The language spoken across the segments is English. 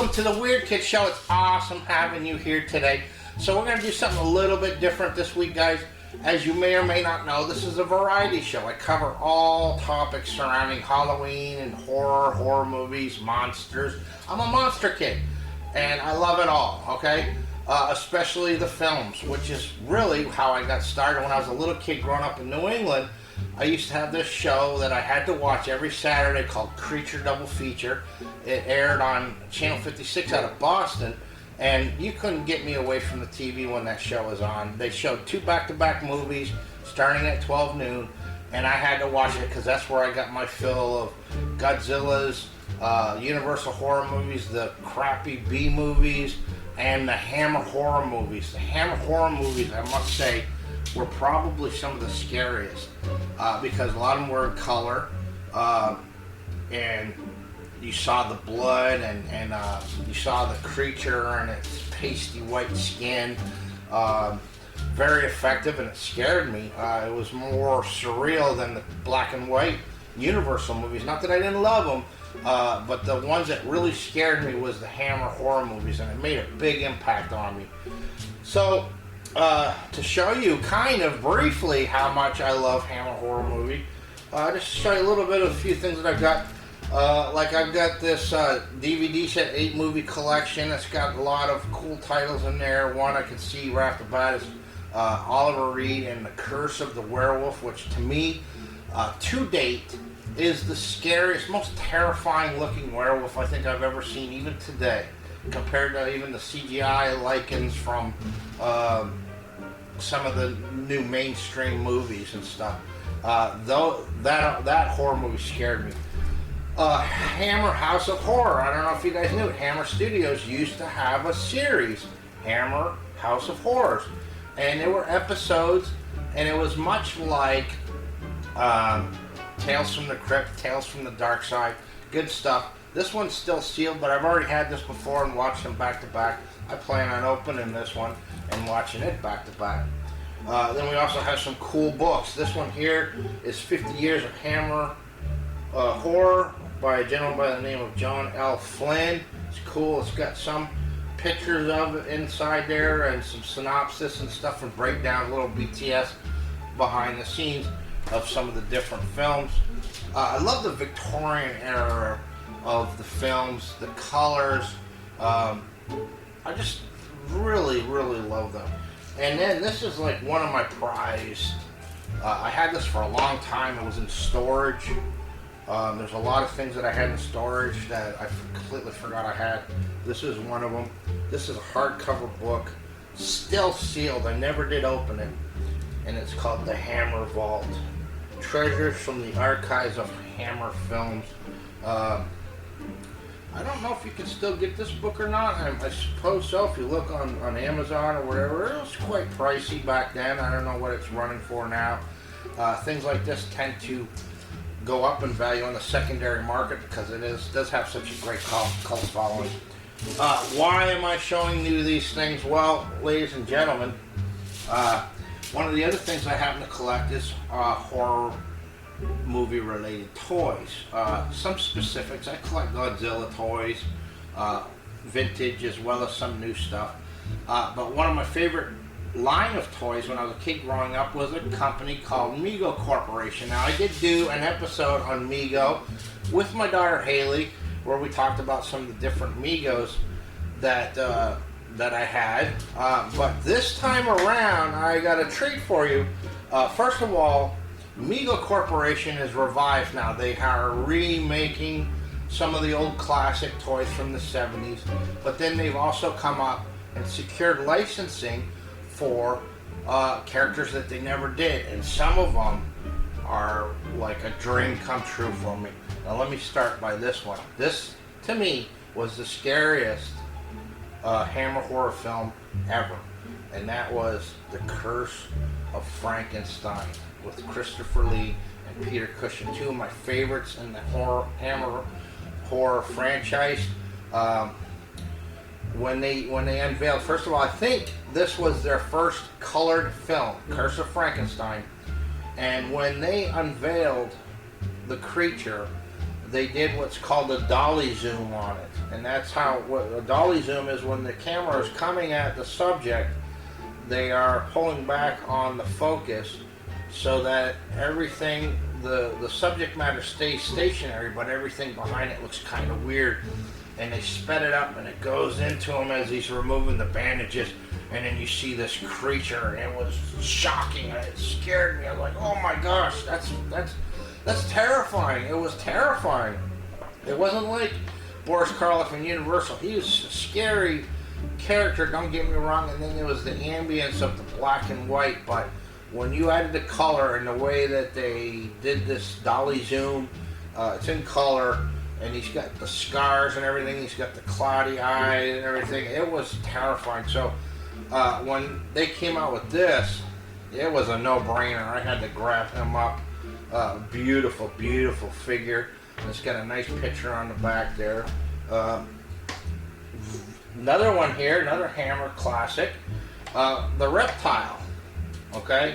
Welcome to the Weird Kid Show. It's awesome having you here today. So we're going to do something a little bit different this week, guys. As you may or may not know, this is a variety show. I cover all topics surrounding Halloween and horror movies, monsters. I'm a monster kid, and I love it all, okay? Especially the films, which is really how I got started when I was a little kid growing up in New England. I used to have this show that I had to watch every Saturday called Creature Double Feature. It aired on Channel 56 out of Boston, and you couldn't get me away from the TV when that show was on. They showed 2 back-to-back movies starting at 12 noon, and I had to watch it because that's where I got my fill of Godzilla's, Universal horror movies, the crappy B movies, and the Hammer horror movies. The Hammer horror movies, I must say, were probably some of the scariest because a lot of them were in color, and you saw the blood, and you saw the creature and its pasty white skin. Very effective, and it scared me. It was more surreal than the black and white Universal movies. Not that I didn't love them, but the ones that really scared me was the Hammer horror movies, and it made a big impact on me. So, to show you kind of briefly how much I love Hammer horror movie, just to show you a little bit of a few things that I've got. Like I've got this DVD set 8 movie collection. It's got a lot of cool titles in there. One I can see right off the bat is Oliver Reed and the Curse of the Werewolf, which to me, to date, is the scariest, most terrifying looking werewolf I think I've ever seen, even today, compared to even the CGI lichens from some of the new mainstream movies and stuff. Though that horror movie scared me. Hammer House of Horror. I don't know if you guys knew it. Hammer Studios used to have a series, Hammer House of Horrors, and there were episodes, and it was much like Tales from the Crypt, Tales from the Dark Side. Good stuff. This one's still sealed, but I've already had this before and watched them back to back. I plan on opening this one and watching it back to back. Then we also have some cool books. This one here is 50 Years of Hammer Horror by a gentleman by the name of John L. Flynn. It's cool. It's got some pictures of it inside there and some synopsis and stuff and breakdowns, little BTS behind the scenes of some of the different films. I love the Victorian era of the films, the colors. I just really love them. And then this is like one of my prized. I had this for a long time. It was in storage. There's a lot of things that I had in storage that I completely forgot I had. This is one of them. This is a hardcover book, still sealed. I never did open it. And it's called The Hammer Vault. Treasures from the Archives of Hammer Films. I don't know if you can still get this book or not. I suppose so. If you look on Amazon or whatever, it was quite pricey back then. I don't know what it's running for now. Things like this tend to go up in value on the secondary market because it does have such a great cult following. Why am I showing you these things? Well, ladies and gentlemen, one of the other things I happen to collect is horror movie related toys. Some specifics. I collect Godzilla toys, vintage as well as some new stuff. But one of my favorite line of toys when I was a kid growing up was a company called Mego Corporation. Now I did do an episode on Mego with my daughter Haley where we talked about some of the different Megos that I had. But this time around I got a treat for you. First of all, Mego Corporation is revived now. They are remaking some of the old classic toys from the 70s, but then they've also come up and secured licensing for characters that they never did, and some of them are like a dream come true for me. Now let me start by this one. This, to me, was the scariest Hammer horror film ever, and that was The Curse of Frankenstein with Christopher Lee and Peter Cushing, two of my favorites in the Hammer horror franchise. When they unveiled, first of all, I think this was their first colored film, Curse of Frankenstein, and when they unveiled the creature, they did what's called a dolly zoom on it. And that's how, what a dolly zoom is, when the camera is coming at the subject, they are pulling back on the focus so that everything, the subject matter stays stationary, but everything behind it looks kind of weird. And they sped it up and it goes into him as he's removing the bandages, and then you see this creature, and it was shocking and it scared me. I was like, oh my gosh, that's terrifying. It was terrifying. It wasn't like Boris Karloff in Universal. He was a scary character, don't get me wrong, and then there was the ambience of the black and white, but when you added the color and the way that they did this dolly zoom, it's in color, and he's got the scars and everything, he's got the cloudy eyes and everything. It was terrifying. So when they came out with this, it was a no-brainer. I had to grab him up. Beautiful, beautiful figure. And it's got a nice picture on the back there. Another one here, another Hammer classic, the reptile. Okay,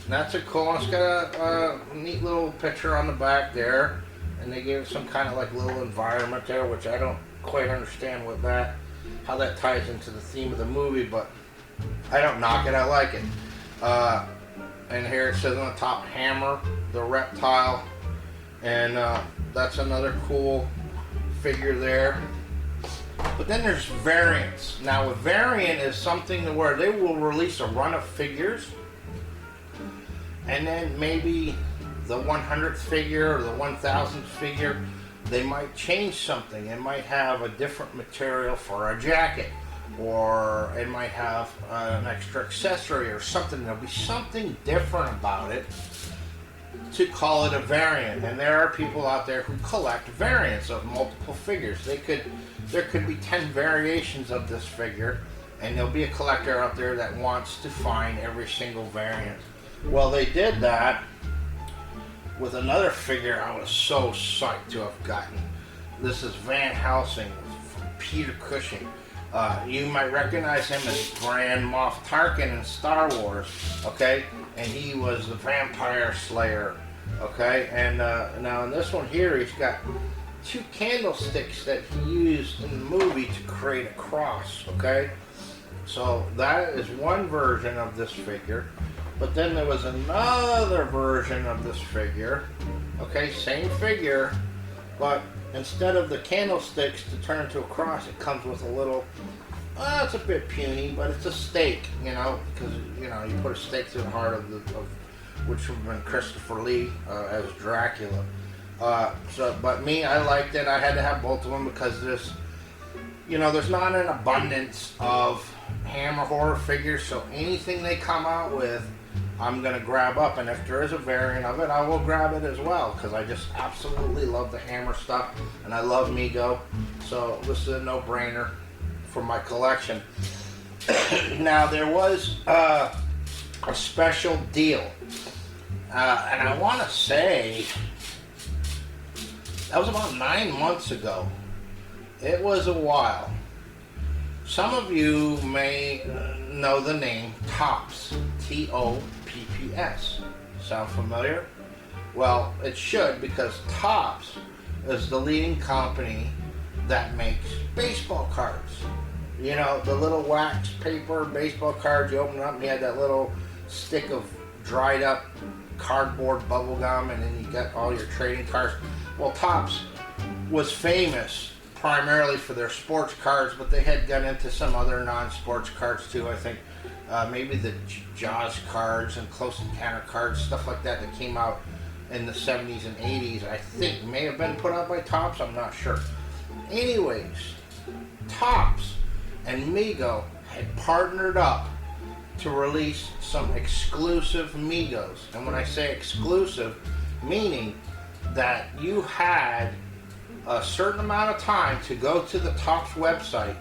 and that's a cool one. It's got a neat little picture on the back there, and they gave it some kind of like little environment there, which I don't quite understand how that ties into the theme of the movie, but I don't knock it, I like it. And here it says on the top, Hammer, the reptile, and that's another cool figure there. But then there's variants. Now a variant is something where they will release a run of figures, and then maybe the 100th figure or the 1000th figure, they might change something. It might have a different material for a jacket, or it might have an extra accessory or something. There'll be something different about it to call it a variant. And there are people out there who collect variants of multiple figures. There could be 10 variations of this figure, and there'll be a collector out there that wants to find every single variant. Well, they did that with another figure I was so psyched to have gotten. This is Van Helsing from Peter Cushing. You might recognize him as Grand Moff Tarkin in Star Wars, okay? And he was the Vampire Slayer, okay? And now in this one here, he's got 2 candlesticks that he used in the movie to create a cross, okay? So that is one version of this figure. But then there was another version of this figure, okay, same figure, but instead of the candlesticks to turn into a cross, it comes with a little, it's a bit puny, but it's a stake, you know, because, you know, you put a stake through the heart of which would have been Christopher Lee as Dracula. But me, I liked it. I had to have both of them because there's not an abundance of Hammer horror figures, so anything they come out with, I'm going to grab up, and if there is a variant of it, I will grab it as well, because I just absolutely love the Hammer stuff, and I love Mego, so this is a no-brainer for my collection. Now, there was a special deal, and I want to say, that was about 9 months ago. It was a while. Some of you may know the name Topps, T-O-P-P-S. Sound familiar? Well, it should, because Topps is the leading company that makes baseball cards. You know, the little wax paper baseball cards, you open it up and you had that little stick of dried up cardboard bubble gum, and then you got all your trading cards. Well, Topps was famous primarily for their sports cards, but they had got into some other non-sports cards too. I think maybe the Jaws cards and Close Encounter cards, stuff like that came out in the 70s and 80s. I think may have been put out by Topps, I'm not sure. Anyways, Topps and Mego had partnered up to release some exclusive Megos. And when I say exclusive, meaning that you had a certain amount of time to go to the Topps website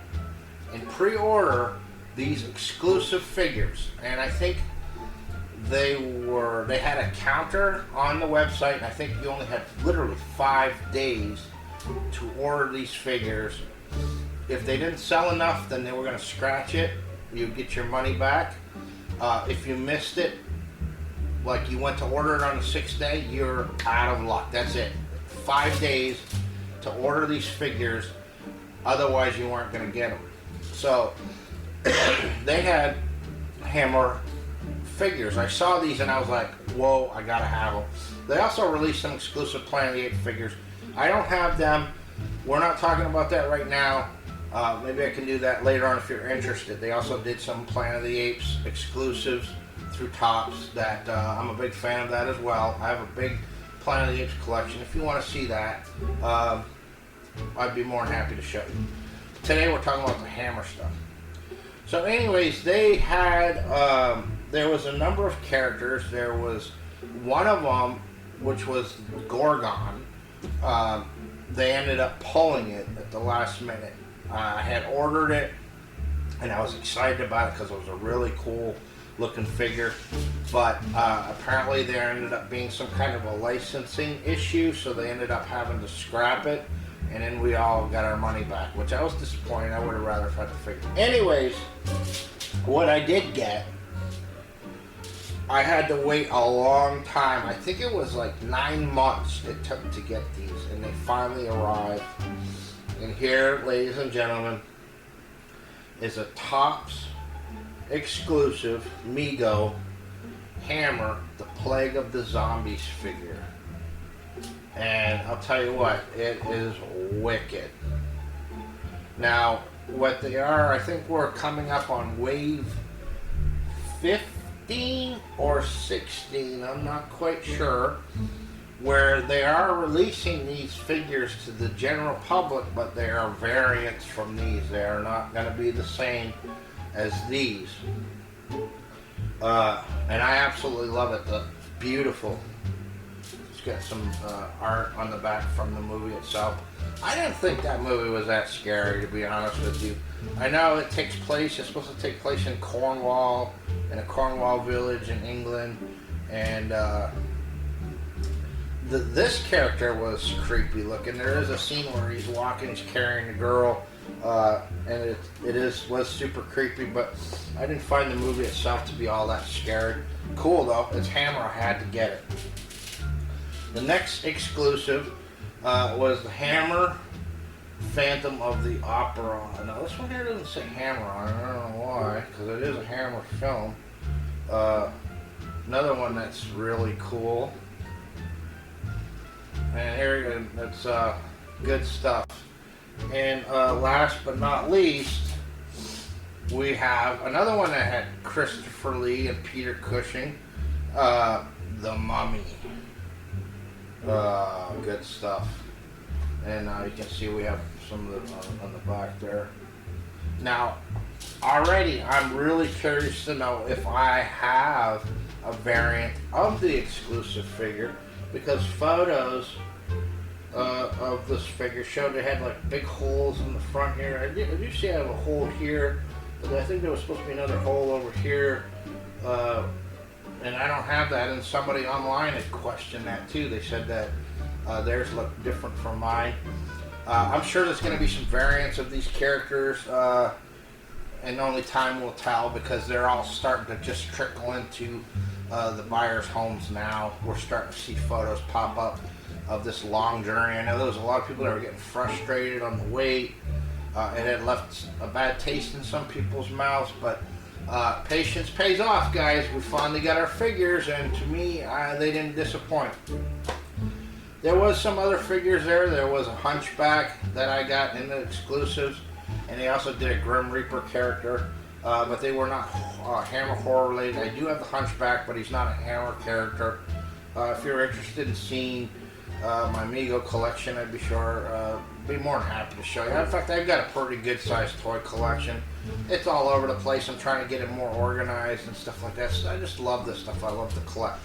and pre-order these exclusive figures. And I think they had a counter on the website, and I think you only had literally 5 days to order these figures. If they didn't sell enough, then they were going to scratch it. You'd get your money back. If you missed it, like you went to order it on the 6th day, you're out of luck. That's it. 5 days to order these figures, otherwise you weren't going to get them. So they had Hammer figures. I saw these and I was like, whoa, I gotta have them. They also released some exclusive Planet of the Apes figures. I don't have them. We're not talking about that right now. Maybe I can do that later on if you're interested. They also did some Planet of the Apes exclusives through Topps that I'm a big fan of that as well. I have a big Planet of the Apes collection. If you want to see that, I'd be more than happy to show you. Today we're talking about the Hammer stuff. So anyways, they had, there was a number of characters. There was one of them, which was Gorgon. They ended up pulling it at the last minute. I had ordered it, and I was excited about it because it was a really cool looking figure. But apparently there ended up being some kind of a licensing issue, so they ended up having to scrap it. And then we all got our money back, which I was disappointed. I would have rather had the figure. Anyways, what I did get, I had to wait a long time. I think it was like 9 months it took to get these, and they finally arrived. And here, ladies and gentlemen, is a Topps exclusive Mego Hammer, the Plague of the Zombies figure. And I'll tell you what, it is wicked. Now, what they are, I think we're coming up on wave 15 or 16, I'm not quite sure, where they are releasing these figures to the general public, but they are variants from these. They are not going to be the same as these. And I absolutely love it. It's beautiful. It's got some art on the back from the movie itself. I didn't think that movie was that scary, to be honest with you. I know it takes place, it's supposed to take place in Cornwall, in a Cornwall village in England, and this character was creepy looking. There is a scene where he's walking, he's carrying a girl, and it was super creepy, but I didn't find the movie itself to be all that scary. Cool though, it's Hammer, I had to get it. The next exclusive was the Hammer Phantom of the Opera. Now this one here doesn't say Hammer on it, I don't know why, because it is a Hammer film. Another one that's really cool. And here, that's good stuff. And last but not least, we have another one that had Christopher Lee and Peter Cushing, The Mummy. Good stuff. And you can see we have some of the on the back there. Now, already I'm really curious to know if I have a variant of the exclusive figure, because photos of this figure showed it had like big holes in the front here. I do see I have a hole here, but I think there was supposed to be another hole over here, and I don't have that. And somebody online had questioned that too. They said that theirs looked different from mine. I'm sure there's going to be some variants of these characters, and only time will tell, because they're all starting to just trickle into the buyers' homes now. We're starting to see photos pop up of this long journey. I know there was a lot of people that were getting frustrated on the wait. It had left a bad taste in some people's mouths, but patience pays off, guys. We finally got our figures, and to me, they didn't disappoint. There was some other figures there. There was a Hunchback that I got in the exclusives, and they also did a Grim Reaper character, but they were not Hammer horror related. I do have the Hunchback, but he's not a Hammer character. If you're interested in seeing my Mego collection, I'd be more than happy to show you. In fact, I've got a pretty good sized toy collection. It's all over the place. I'm trying to get it more organized and stuff like that. So I just love this stuff. I love to collect.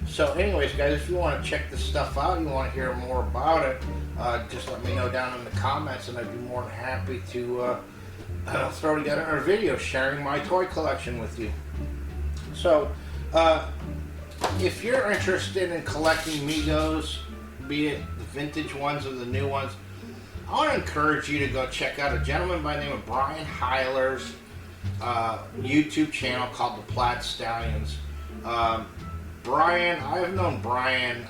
So anyways, guys, if you want to check this stuff out, you want to hear more about it, just let me know down in the comments, and I'd be more than happy to throw together a video sharing my toy collection with you. So if you're interested in collecting Megos, be it the vintage ones or the new ones, I want to encourage you to go check out a gentleman by the name of Brian Heiler's YouTube channel called The Plaid Stallions. Brian, I've known Brian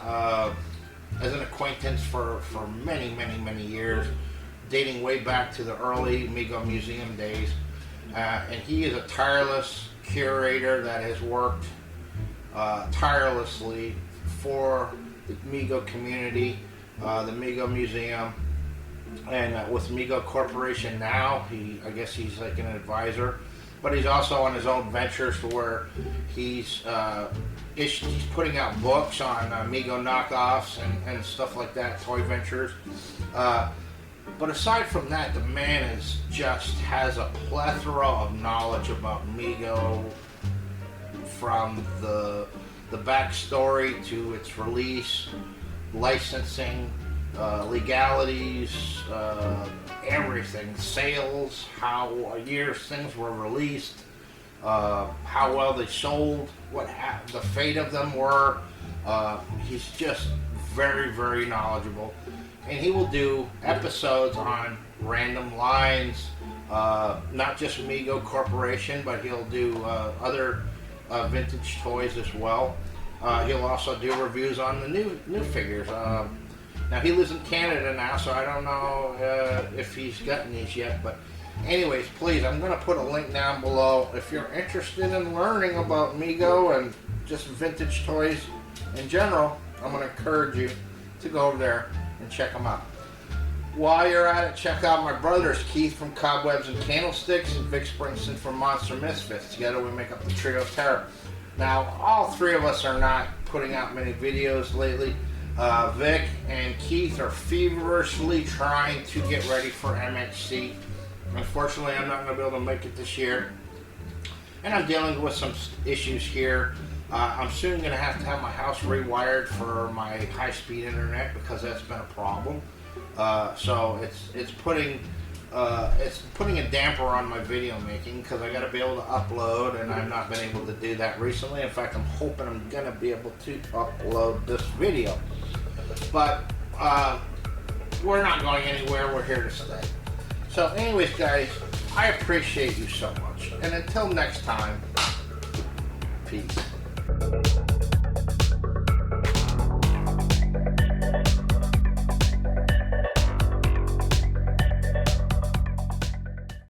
as an acquaintance for many years, dating way back to the early Mego Museum days. And he is a tireless curator that has worked tirelessly for the Mego community, the Mego Museum, and with Mego Corporation now. I guess he's like an advisor, but he's also on his own ventures where he's putting out books on Mego knockoffs and stuff like that, toy ventures. But aside from that, the man has a plethora of knowledge about Mego, from the backstory to its release, licensing, legalities, everything, sales, how years things were released, how well they sold, the fate of them were. He's just very knowledgeable, and he will do episodes on random lines, not just Mego Corporation, but he'll do other vintage toys as well. He'll also do reviews on the new figures. Now he lives in Canada now, so I don't know if he's gotten these yet. But anyways, please, I'm going to put a link down below. If you're interested in learning about Mego and just vintage toys in general, I'm going to encourage you to go over there and check them out. While you're at it, check out my brothers, Keith from Cobwebs and Candlesticks and Vic Springston from Monster Misfits. Together we make up the Trio of Terror. Now, all three of us are not putting out many videos lately. Vic and Keith are feverishly trying to get ready for MHC. Unfortunately, I'm not going to be able to make it this year, and I'm dealing with some issues here. I'm soon going to have my house rewired for my high-speed internet because that's been a problem. So it's putting a damper on my video making because I got to be able to upload, and I've not been able to do that recently. In fact, I'm hoping I'm going to be able to upload this video. But we're not going anywhere. We're here to stay. So anyways, guys, I appreciate you so much. And until next time, peace.